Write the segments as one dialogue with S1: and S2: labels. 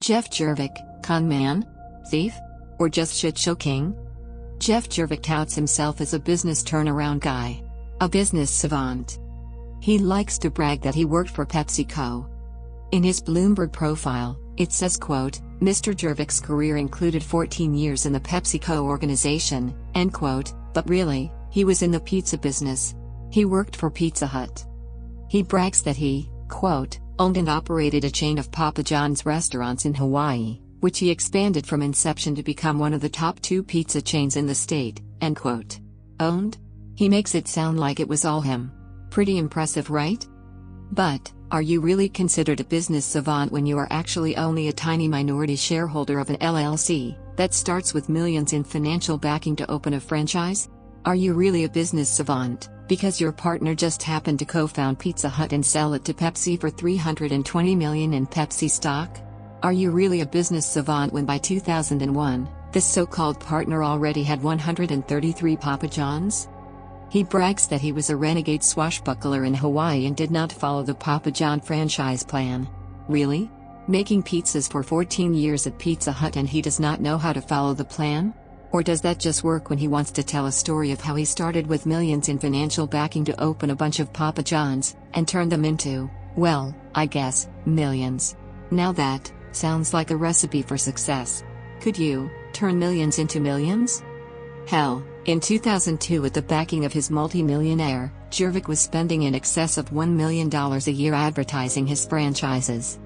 S1: Jervik, con man? Thief? Or just shit-show king? Jervik touts himself as a business turnaround guy. A business savant. He likes to brag that he worked for PepsiCo. In his Bloomberg profile, it says, quote, Mr. Jervik's career included 14 years in the PepsiCo organization, end quote, but really, he was in the pizza business. He worked for Pizza Hut. He brags that he, quote, owned and operated a chain of Papa John's restaurants in Hawaii, which he expanded from inception to become one of the top 2 pizza chains in the state, end quote. Owned? He makes it sound like it was all him. Pretty impressive, right? But, are you really considered a business savant when you are actually only a tiny minority shareholder of an LLC that starts with millions in financial backing to open a franchise? Are you really a business savant because your partner just happened to co-found Pizza Hut and sell it to Pepsi for $320 million in Pepsi stock? Are you really a business savant when by 2001, this so-called partner already had 133 Papa John's? He brags that he was a renegade swashbuckler in Hawaii and did not follow the Papa John franchise plan. Really? Making pizzas for 14 years at Pizza Hut and he does not know how to follow the plan? Or does that just work when he wants to tell a story of how he started with millions in financial backing to open a bunch of Papa John's, and turn them into, well, I guess, millions? Now that sounds like a recipe for success. Could you turn millions into millions? Hell, in 2002 with the backing of his multi-millionaire, Jervik was spending in excess of $1 million a year advertising his franchises.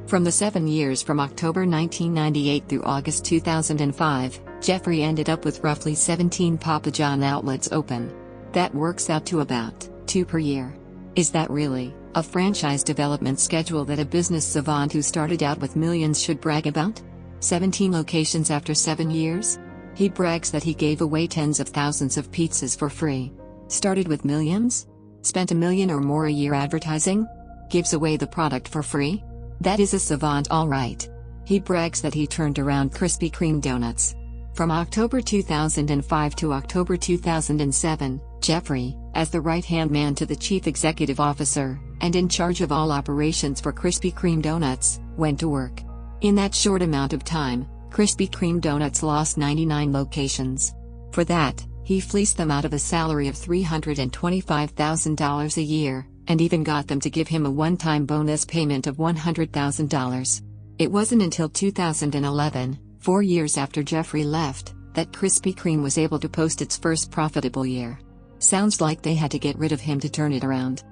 S1: From the 7 years from October 1998 through August 2005, Jeffery ended up with roughly 17 Papa John outlets open. That works out to about 2 per year. Is that really a franchise development schedule that a business savant who started out with millions should brag about? 17 locations after 7 years? He brags that he gave away tens of thousands of pizzas for free. Started with millions? Spent $1 million or more a year advertising? Gives away the product for free? That is a savant, all right. He brags that he turned around Krispy Kreme donuts. From October 2005 to October 2007, Jeffery, as the right-hand man to the chief executive officer, and in charge of all operations for Krispy Kreme donuts, went to work. In that short amount of time, Krispy Kreme donuts lost 99 locations. For that, he fleeced them out of a salary of $325,000 a year, and even got them to give him a one-time bonus payment of $100,000. It wasn't until 2011, 4 years after Jeffery left, that Krispy Kreme was able to post its first profitable year. Sounds like they had to get rid of him to turn it around.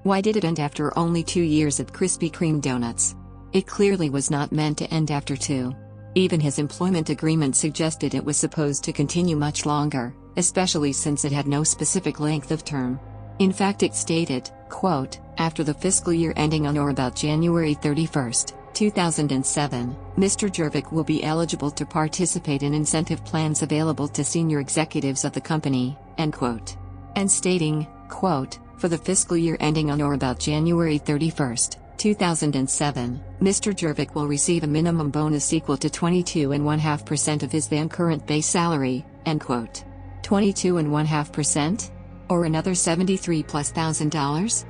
S1: Why did it end after only 2 years at Krispy Kreme donuts? It clearly was not meant to end after 2. Even his employment agreement suggested it was supposed to continue much longer, especially since it had no specific length of term. In fact, it stated, quote, after the fiscal year ending on or about January 31, 2007, Mr. Jervik will be eligible to participate in incentive plans available to senior executives of the company, end quote. And stating, quote, for the fiscal year ending on or about January 31, 2007, Mr. Jervik will receive a minimum bonus equal to 22.5% of his then current base salary, end quote. 22.5%? Or another $73,000+?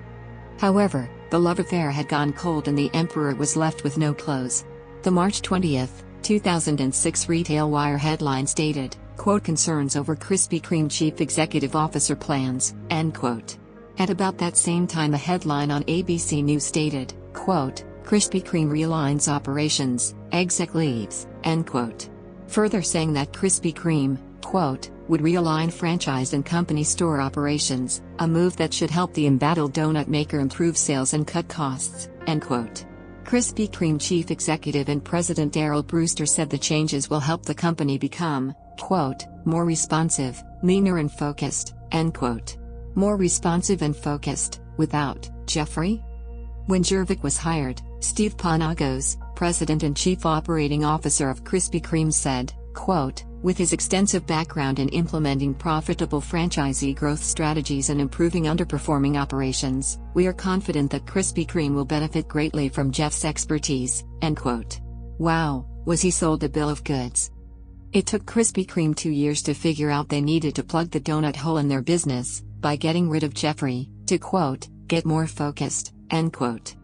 S1: However, the love affair had gone cold and the emperor was left with no clothes. The March 20, 2006 Retail Wire headline stated, quote, concerns over Krispy Kreme chief executive officer plans, end quote. At about that same time, a headline on ABC News stated, quote, Krispy Kreme realigns operations, exec leaves, end quote. Further saying that Krispy Kreme, quote, would realign franchise and company store operations, a move that should help the embattled donut maker improve sales and cut costs, end quote. Krispy Kreme chief executive and president Darryl Brewster said the changes will help the company become, quote, more responsive, leaner and focused, end quote. More responsive and focused, without Jeffery? When Jervik was hired, Steve Panagos, president and chief operating officer of Krispy Kreme, said, quote, with his extensive background in implementing profitable franchisee growth strategies and improving underperforming operations, we are confident that Krispy Kreme will benefit greatly from Jeff's expertise, end quote. Wow, was he sold a bill of goods? It took Krispy Kreme 2 years to figure out they needed to plug the donut hole in their business, by getting rid of Jeffery, to quote, get more focused, end quote.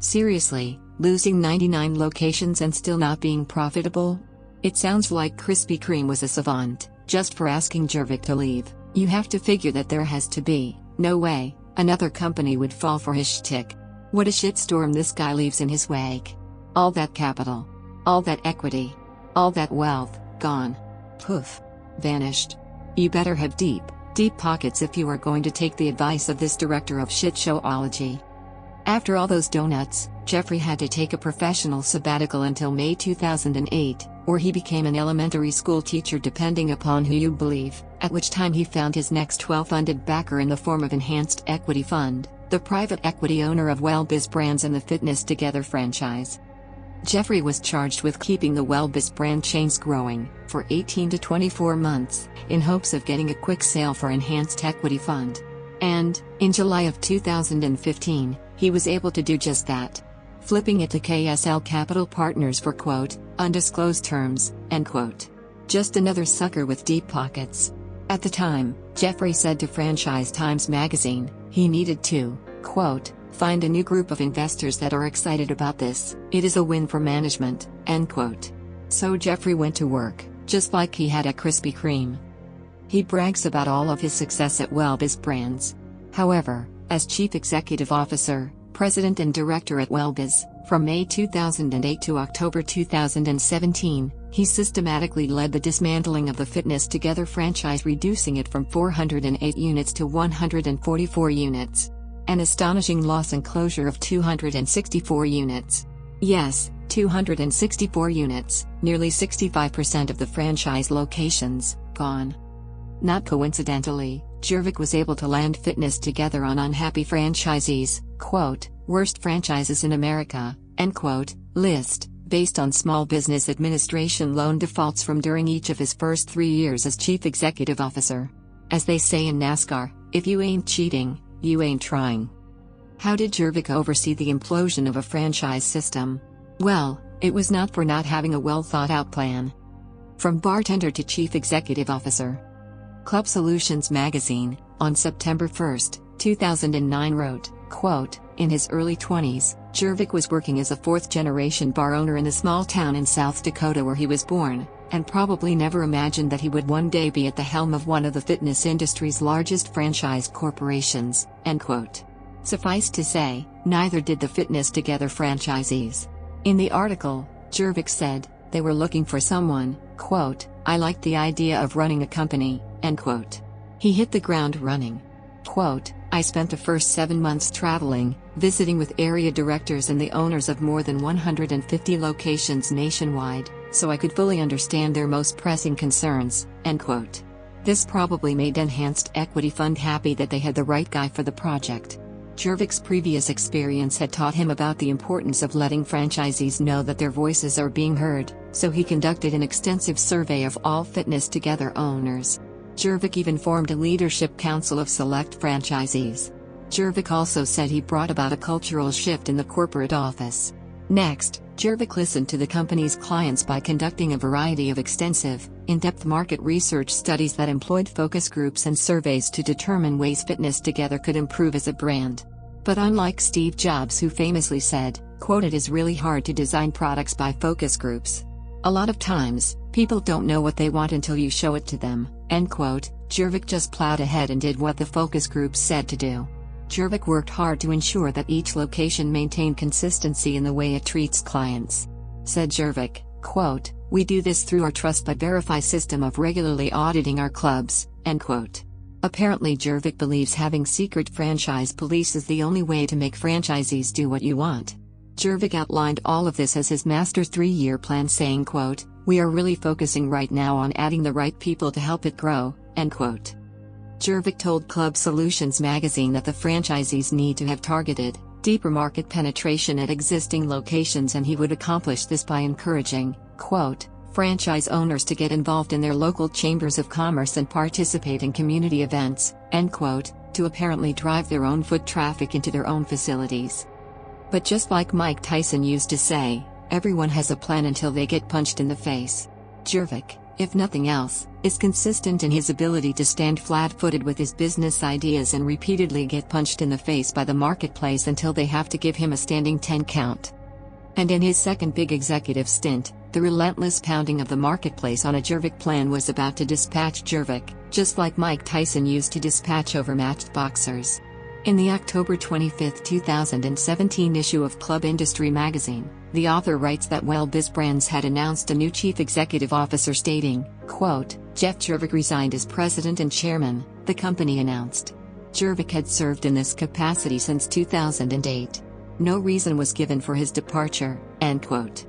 S1: Seriously, losing 99 locations and still not being profitable? It sounds like Krispy Kreme was a savant, just for asking Jervik to leave. You have to figure that there has to be no way another company would fall for his shtick. What a shitstorm this guy leaves in his wake. All that capital, all that equity, all that wealth, gone. Poof. Vanished. You better have deep pockets if you are going to take the advice of this director of shit-showology. After all those donuts, Jeffery had to take a professional sabbatical until May 2008, or he became an elementary school teacher depending upon who you believe, at which time he found his next well-funded backer in the form of Enhanced Equity Fund, the private equity owner of Well Biz brands and the Fitness Together franchise. Jeffery was charged with keeping the Well Biz brand chains growing for 18 to 24 months, in hopes of getting a quick sale for Enhanced Equity Fund. And, in July of 2015, he was able to do just that. Flipping it to KSL Capital Partners for quote, undisclosed terms, end quote. Just another sucker with deep pockets. At the time, Jeffery said to Franchise Times magazine, he needed to, quote, find a new group of investors that are excited about this. It is a win for management, end quote. So Jeffery went to work, just like he had at Krispy Kreme. He brags about all of his success at Well Biz brands. However, as Chief Executive Officer, President and Director at Well Biz, from May 2008 to October 2017, he systematically led the dismantling of the Fitness Together franchise, reducing it from 408 units to 144 units. An astonishing loss and closure of 264 units. Yes, 264 units, nearly 65% of the franchise locations, gone. Not coincidentally, Jervik was able to land Fitness Together on unhappy franchisees, quote, worst franchises in America, end quote, list, based on Small Business Administration loan defaults from during each of his first 3 years as Chief Executive Officer. As they say in NASCAR, if you ain't cheating, you ain't trying. How did Jervik oversee the implosion of a franchise system? Well, it was not for not having a well-thought-out plan. From bartender to Chief Executive Officer. Club Solutions magazine, on September 1, 2009 wrote, quote, in his early 20s, Jervik was working as a fourth-generation bar owner in a small town in South Dakota where he was born, and probably never imagined that he would one day be at the helm of one of the fitness industry's largest franchise corporations, end quote. Suffice to say, neither did the Fitness Together franchisees. In the article, Jervik said, they were looking for someone, quote, I liked the idea of running a company, end quote. He hit the ground running. Quote, I spent the first 7 months traveling, visiting with area directors and the owners of more than 150 locations nationwide, so I could fully understand their most pressing concerns, end quote. This probably made Enhanced Equity Fund happy that they had the right guy for the project. Jervik's previous experience had taught him about the importance of letting franchisees know that their voices are being heard, so he conducted an extensive survey of all Fitness Together owners. Jervik even formed a leadership council of select franchisees. Jervik also said he brought about a cultural shift in the corporate office. Next, Jervik listened to the company's clients by conducting a variety of extensive, in-depth market research studies that employed focus groups and surveys to determine ways Fitness Together could improve as a brand. But unlike Steve Jobs, who famously said, quote, it is really hard to design products by focus groups. A lot of times, people don't know what they want until you show it to them, end quote. Jervik just plowed ahead and did what the focus groups said to do. Jervik worked hard to ensure that each location maintained consistency in the way it treats clients. Said Jervik, quote, we do this through our Trust but Verify system of regularly auditing our clubs, end quote. Apparently Jervik believes having secret franchise police is the only way to make franchisees do what you want. Jervik outlined all of this as his master 3-year plan, saying, quote, we are really focusing right now on adding the right people to help it grow, end quote. Jervik told Club Solutions magazine that the franchisees need to have targeted, deeper market penetration at existing locations, and he would accomplish this by encouraging, quote, franchise owners to get involved in their local chambers of commerce and participate in community events, end quote, to apparently drive their own foot traffic into their own facilities. But just like Mike Tyson used to say, everyone has a plan until they get punched in the face. Jervik, if nothing else, is consistent in his ability to stand flat-footed with his business ideas and repeatedly get punched in the face by the marketplace until they have to give him a standing 10 count. And in his second big executive stint, the relentless pounding of the marketplace on a Jervik plan was about to dispatch Jervik, just like Mike Tyson used to dispatch overmatched boxers. In the October 25, 2017 issue of Club Industry magazine, the author writes that Well Biz Brands had announced a new chief executive officer stating, quote, Jeff Jervik resigned as president and chairman, the company announced. Jervik had served in this capacity since 2008. No reason was given for his departure, end quote.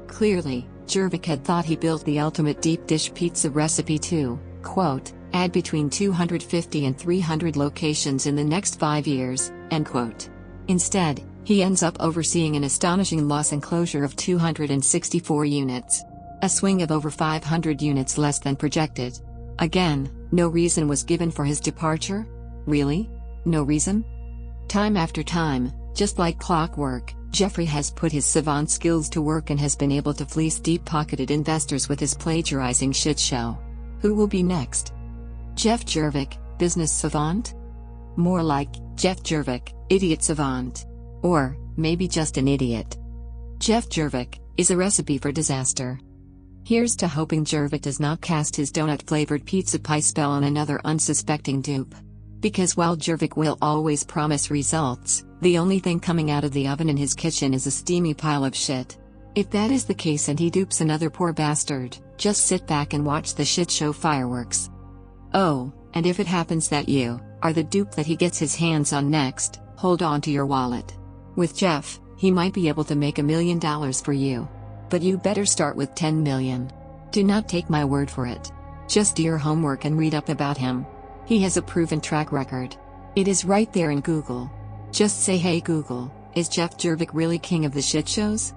S1: Clearly, Jervik had thought he built the ultimate deep dish pizza recipe to, quote, add between 250 and 300 locations in the next 5 years, end quote. Instead, he ends up overseeing an astonishing loss and closure of 264 units. A swing of over 500 units less than projected. Again, no reason was given for his departure? Really? No reason? Time after time, just like clockwork, Jeffery has put his savant skills to work and has been able to fleece deep-pocketed investors with his plagiarizing shit show. Who will be next? Jeff Jervik, business savant? More like, Jeff Jervik, idiot savant. Or, maybe just an idiot. Jeff Jervik is a recipe for disaster. Here's to hoping Jervik does not cast his donut-flavored pizza pie spell on another unsuspecting dupe. Because while Jervik will always promise results, the only thing coming out of the oven in his kitchen is a steamy pile of shit. If that is the case and he dupes another poor bastard, just sit back and watch the shit show fireworks. Oh, and if it happens that you are the dupe that he gets his hands on next, hold on to your wallet. With Jeff, he might be able to make $1 million for you. But you better start with 10 million. Do not take my word for it. Just do your homework and read up about him. He has a proven track record. It is right there in Google. Just say, hey Google, is Jeff Jervik really king of the shit shows?